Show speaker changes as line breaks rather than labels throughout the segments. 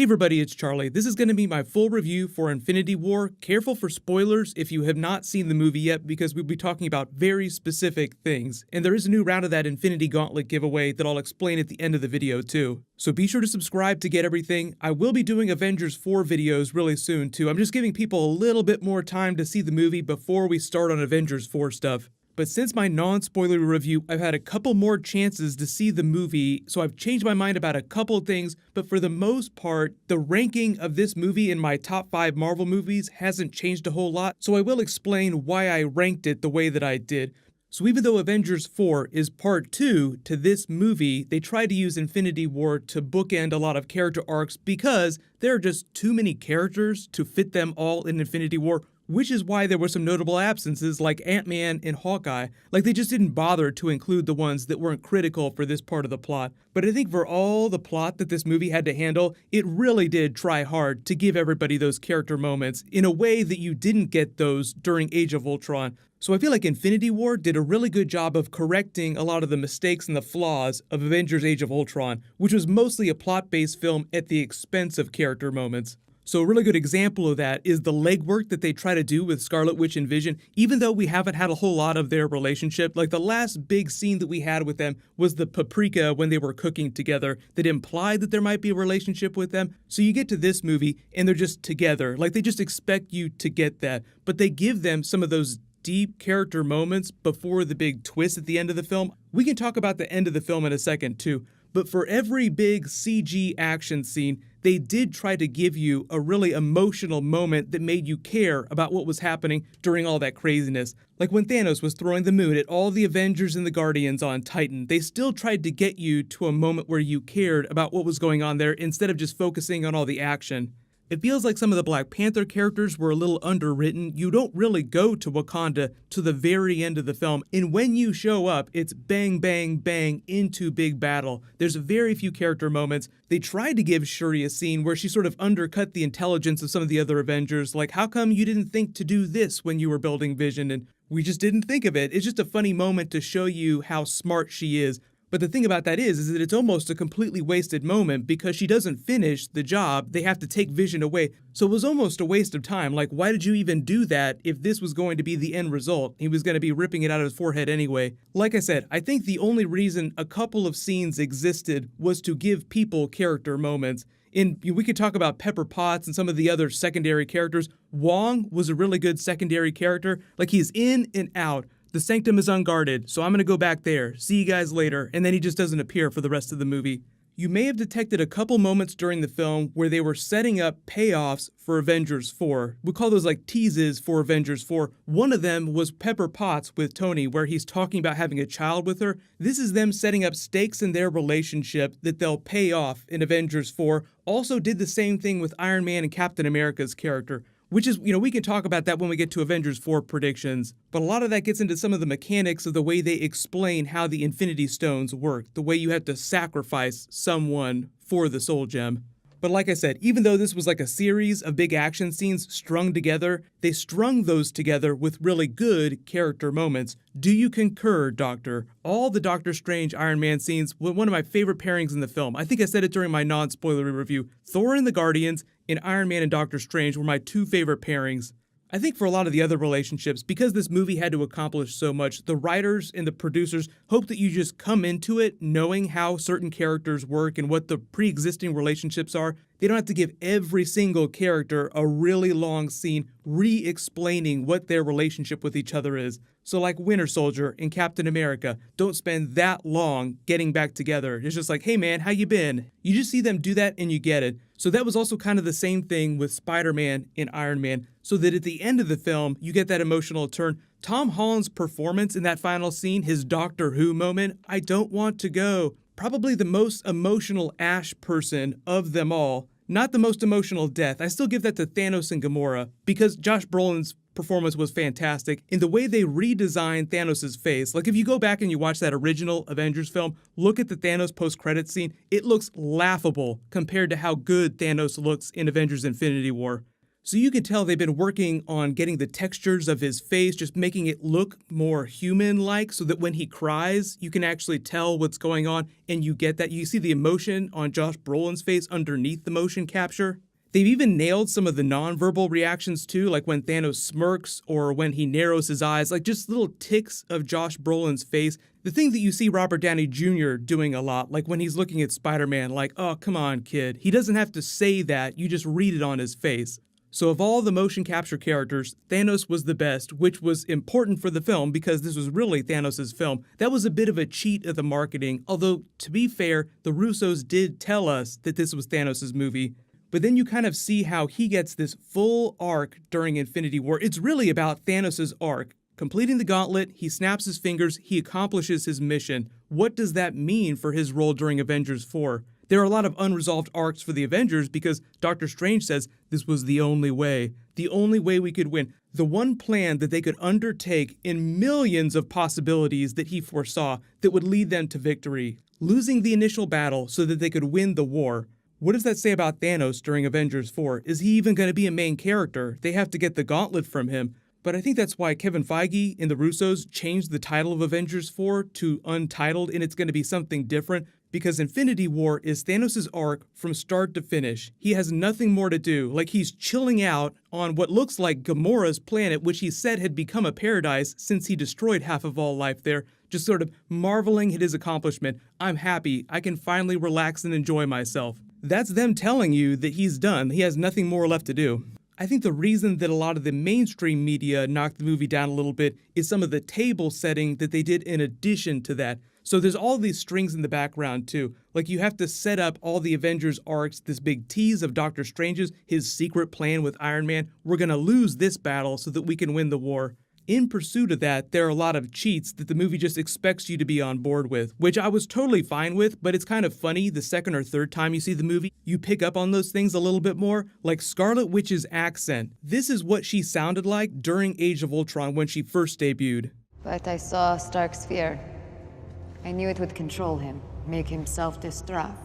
Hey everybody, it's Charlie. This is going to be my full review for Infinity War. Careful for spoilers if you have not seen the movie yet, because we'll be talking about very specific things. And there is a new round of that Infinity Gauntlet giveaway that I'll explain at the end of the video too. So be sure to subscribe to get everything. I will be doing Avengers 4 videos really soon too. I'm just giving people a little bit more time to see the movie before we start on Avengers 4 stuff. But since my non-spoiler review, I've had a couple more chances to see the movie, so I've changed my mind about a couple of things, but for the most part, the ranking of this movie in my top 5 Marvel movies hasn't changed a whole lot, so I will explain why I ranked it the way that I did. So even though Avengers 4 is part 2 to this movie, they tried to use Infinity War to bookend a lot of character arcs because there are just too many characters to fit them all in Infinity War, which is why there were some notable absences like Ant-Man and Hawkeye. Like, they just didn't bother to include the ones that weren't critical for this part of the plot. But I think for all the plot that this movie had to handle, it really did try hard to give everybody those character moments in a way that you didn't get those during Age of Ultron. So I feel like Infinity War did a really good job of correcting a lot of the mistakes and the flaws of Avengers Age of Ultron, which was mostly a plot-based film at the expense of character moments. So a really good example of that is the legwork that they try to do with Scarlet Witch and Vision, even though we haven't had a whole lot of their relationship. Like, the last big scene that we had with them was the paprika when they were cooking together that implied that there might be a relationship with them. So you get to this movie and they're just together. Like, they just expect you to get that, but they give them some of those deep character moments before the big twist at the end of the film. We can talk about the end of the film in a second too, but for every big CG action scene, they did try to give you a really emotional moment that made you care about what was happening during all that craziness. Like when Thanos was throwing the moon at all the Avengers and the Guardians on Titan, they still tried to get you to a moment where you cared about what was going on there instead of just focusing on all the action. It feels like some of the Black Panther characters were a little underwritten. You don't really go to Wakanda to the very end of the film, and when you show up, it's bang, bang, bang into big battle. There's very few character moments. They tried to give Shuri a scene where she sort of undercut the intelligence of some of the other Avengers, like, how come you didn't think to do this when you were building Vision? And we just didn't think of it. It's just a funny moment to show you how smart she is. But the thing about that is that it's almost a completely wasted moment because she doesn't finish the job. They have to take Vision away. So it was almost a waste of time. Like, why did you even do that if this was going to be the end result? He was going to be ripping it out of his forehead anyway. Like I said, I think the only reason a couple of scenes existed was to give people character moments. We could talk about Pepper Potts and some of the other secondary characters. Wong was a really good secondary character. Like, he's in and out. The sanctum is unguarded, so I'm gonna go back there. See you guys later. And then he just doesn't appear for the rest of the movie. You may have detected a couple moments during the film where they were setting up payoffs for Avengers 4. We call those like teases for Avengers 4. One of them was Pepper Potts with Tony, where he's talking about having a child with her. This is them setting up stakes in their relationship that they'll pay off in Avengers 4. Also did the same thing with Iron Man and Captain America's character. Which is, we can talk about that when we get to Avengers 4 predictions, but a lot of that gets into some of the mechanics of the way they explain how the Infinity Stones work, the way you have to sacrifice someone for the Soul Gem. But like I said, even though this was like a series of big action scenes strung together, they strung those together with really good character moments. Do you concur, Doctor? All the Doctor Strange Iron Man scenes were one of my favorite pairings in the film. I think I said it during my non-spoilery review. Thor and the Guardians and Iron Man and Doctor Strange were my two favorite pairings. I think for a lot of the other relationships, because this movie had to accomplish so much, the writers and the producers hope that you just come into it knowing how certain characters work and what the pre-existing relationships are. They don't have to give every single character a really long scene re-explaining what their relationship with each other is. So like Winter Soldier and Captain America don't spend that long getting back together. It's just like, hey man, how you been? You just see them do that and you get it. So that was also kind of the same thing with Spider-Man and Iron Man, so that at the end of the film, you get that emotional turn. Tom Holland's performance in that final scene, his Doctor Who moment, I don't want to go. Probably the most emotional Ash person of them all. Not the most emotional death. I still give that to Thanos and Gamora, because Josh Brolin's performance was fantastic in the way they redesigned Thanos' face. Like, if you go back and you watch that original Avengers film, look at the Thanos post-credits scene, it looks laughable compared to how good Thanos looks in Avengers Infinity War. So you can tell they've been working on getting the textures of his face, just making it look more human-like so that when he cries, you can actually tell what's going on and you get that. You see the emotion on Josh Brolin's face underneath the motion capture. They've even nailed some of the nonverbal reactions too, like when Thanos smirks or when he narrows his eyes, like just little ticks of Josh Brolin's face. The thing that you see Robert Downey Jr. doing a lot, like when he's looking at Spider-Man, like, oh, come on, kid. He doesn't have to say that, you just read it on his face. So of all the motion capture characters, Thanos was the best, which was important for the film because this was really Thanos' film. That was a bit of a cheat of the marketing, although, to be fair, the Russos did tell us that this was Thanos' movie. But then you kind of see how he gets this full arc during Infinity War. It's really about Thanos' arc. Completing the gauntlet, he snaps his fingers, he accomplishes his mission. What does that mean for his role during Avengers 4? There are a lot of unresolved arcs for the Avengers because Doctor Strange says this was the only way we could win. The one plan that they could undertake in millions of possibilities that he foresaw that would lead them to victory. Losing the initial battle so that they could win the war. What does that say about Thanos during Avengers 4? Is he even going to be a main character? They have to get the gauntlet from him. But I think that's why Kevin Feige and the Russos changed the title of Avengers 4 to Untitled, and it's going to be something different because Infinity War is Thanos' arc from start to finish. He has nothing more to do. Like, he's chilling out on what looks like Gamora's planet, which he said had become a paradise since he destroyed half of all life there, just sort of marveling at his accomplishment. I'm happy. I can finally relax and enjoy myself. That's them telling you that he's done. He has nothing more left to do. I think the reason that a lot of the mainstream media knocked the movie down a little bit is some of the table setting that they did in addition to that. So there's all these strings in the background too. Like, you have to set up all the Avengers arcs, this big tease of Doctor Strange's, his secret plan with Iron Man. We're gonna lose this battle so that we can win the war. In pursuit of that, there are a lot of cheats that the movie just expects you to be on board with, which I was totally fine with, but it's kind of funny the second or third time you see the movie, you pick up on those things a little bit more, like Scarlet Witch's accent. This is what she sounded like during Age of Ultron when she first debuted.
But I saw Stark's fear. I knew it would control him, make him self-destruct.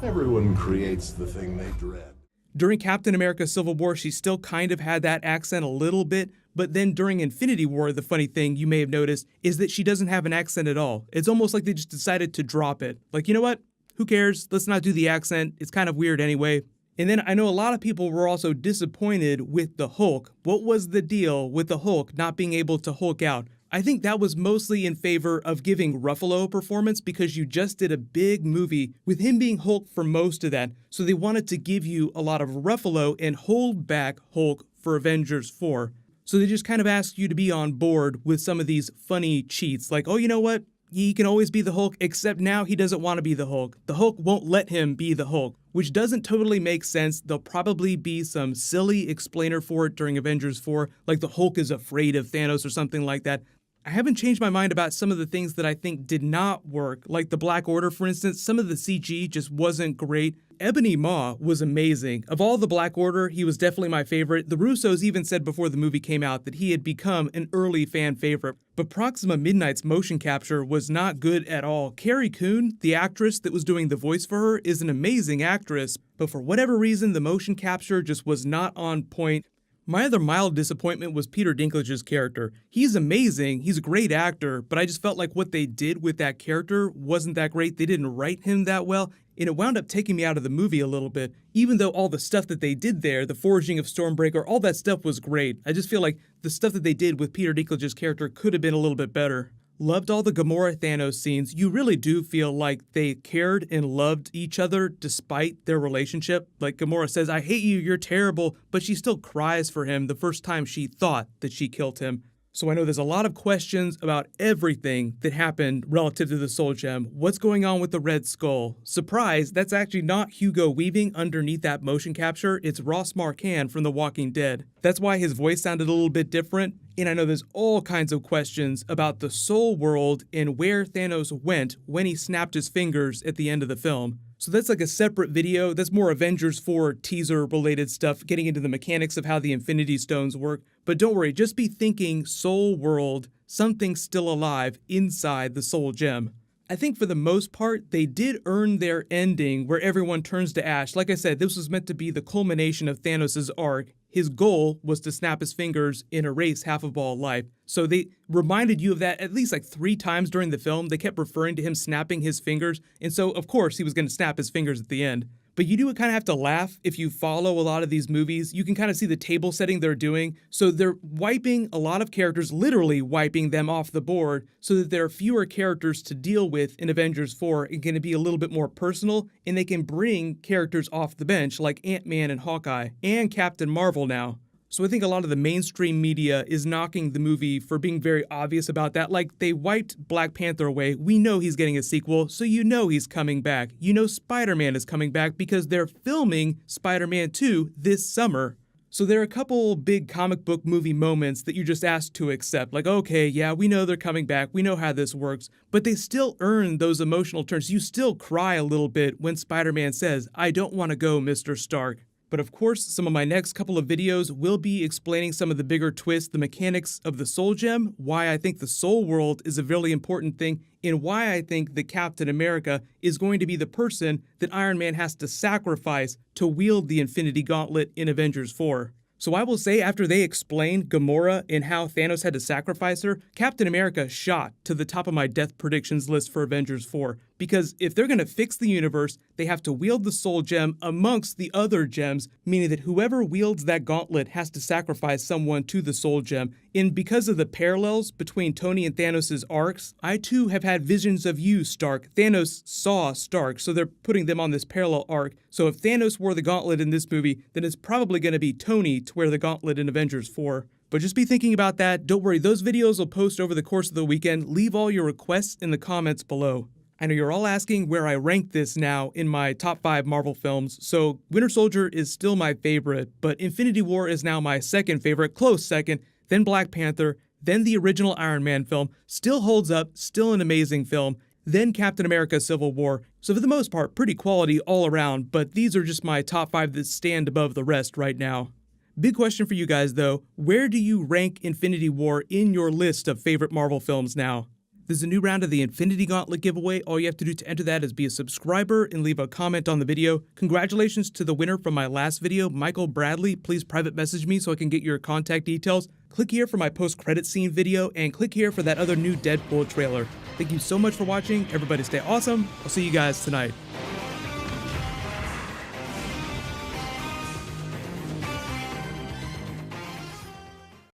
Everyone creates the thing they dread.
During Captain America Civil War, she still kind of had that accent a little bit, but then during Infinity War, the funny thing you may have noticed is that she doesn't have an accent at all. It's almost like they just decided to drop it. Like, you know what? Who cares? Let's not do the accent. It's kind of weird anyway. And then I know a lot of people were also disappointed with the Hulk. What was the deal with the Hulk not being able to Hulk out? I think that was mostly in favor of giving Ruffalo a performance because you just did a big movie with him being Hulk for most of that. So they wanted to give you a lot of Ruffalo and hold back Hulk for Avengers 4. So they just kind of asked you to be on board with some of these funny cheats. Like, oh, you know what? He can always be the Hulk, except now he doesn't want to be the Hulk. The Hulk won't let him be the Hulk, which doesn't totally make sense. There'll probably be some silly explainer for it during Avengers 4, like the Hulk is afraid of Thanos or something like that. I haven't changed my mind about some of the things that I think did not work, like the Black Order, for instance. Some of the CG just wasn't great. Ebony Maw was amazing. Of all the Black Order, he was definitely my favorite. The Russos even said before the movie came out that he had become an early fan favorite. But Proxima Midnight's motion capture was not good at all. Carrie Coon, the actress that was doing the voice for her, is an amazing actress, but for whatever reason, the motion capture just was not on point. My other mild disappointment was Peter Dinklage's character. He's amazing, he's a great actor, but I just felt like what they did with that character wasn't that great. They didn't write him that well, and it wound up taking me out of the movie a little bit. Even though all the stuff that they did there, the forging of Stormbreaker, all that stuff was great. I just feel like the stuff that they did with Peter Dinklage's character could have been a little bit better. Loved all the Gamora Thanos scenes. You really do feel like they cared and loved each other despite their relationship. Like Gamora says, I hate you, you're terrible, but she still cries for him the first time she thought that she killed him. So I know there's a lot of questions about everything that happened relative to the Soul Gem. What's going on with the Red Skull? Surprise, that's actually not Hugo Weaving underneath that motion capture. It's Ross Marquand from The Walking Dead. That's why his voice sounded a little bit different. And I know there's all kinds of questions about the Soul World and where Thanos went when he snapped his fingers at the end of the film. So that's like a separate video. That's more Avengers 4 teaser related stuff, getting into the mechanics of how the Infinity Stones work. But don't worry, just be thinking Soul World, something still alive inside the Soul Gem. I think for the most part, they did earn their ending where everyone turns to ash. Like I said, this was meant to be the culmination of Thanos' arc. His goal was to snap his fingers and erase half of all life. So they reminded you of that at least like 3 times during the film. They kept referring to him snapping his fingers. And so, of course, he was going to snap his fingers at the end. But you do kind of have to laugh if you follow a lot of these movies. You can kind of see the table setting they're doing. So they're wiping a lot of characters, literally wiping them off the board so that there are fewer characters to deal with in Avengers 4 and going to be a little bit more personal. And they can bring characters off the bench like Ant-Man and Hawkeye and Captain Marvel now. So I think a lot of the mainstream media is knocking the movie for being very obvious about that. Like, they wiped Black Panther away. We know he's getting a sequel, so you know he's coming back. You know Spider-Man is coming back because they're filming Spider-Man 2 this summer. So there are a couple big comic book movie moments that you're just asked to accept. Like, okay, yeah, we know they're coming back. We know how this works. But they still earn those emotional turns. You still cry a little bit when Spider-Man says, "I don't want to go, Mr. Stark." But of course, some of my next couple of videos will be explaining some of the bigger twists, the mechanics of the Soul Gem, why I think the Soul World is a really important thing, and why I think that Captain America is going to be the person that Iron Man has to sacrifice to wield the Infinity Gauntlet in Avengers 4. So I will say, after they explained Gamora and how Thanos had to sacrifice her, Captain America shot to the top of my death predictions list for Avengers 4. Because if they're going to fix the universe, they have to wield the Soul Gem amongst the other gems, meaning that whoever wields that gauntlet has to sacrifice someone to the Soul Gem. And because of the parallels between Tony and Thanos' arcs, I too have had visions of you, Stark. Thanos saw Stark, so they're putting them on this parallel arc. So if Thanos wore the gauntlet in this movie, then it's probably going to be Tony to wear the gauntlet in Avengers 4. But just be thinking about that. Don't worry, those videos will post over the course of the weekend. Leave all your requests in the comments below. I know you're all asking where I rank this now in my top 5 Marvel films, so Winter Soldier is still my favorite, but Infinity War is now my second favorite, close second, then Black Panther, then the original Iron Man film, still holds up, still an amazing film, then Captain America Civil War. So for the most part, pretty quality all around, but these are just my top 5 that stand above the rest right now. Big question for you guys though, where do you rank Infinity War in your list of favorite Marvel films now? There's a new round of the Infinity Gauntlet giveaway. All you have to do to enter that is be a subscriber and leave a comment on the video. Congratulations to the winner from my last video, Michael Bradley. Please private message me so I can get your contact details. Click here for my post-credit scene video and click here for that other new Deadpool trailer. Thank you so much for watching. Everybody stay awesome. I'll see you guys tonight.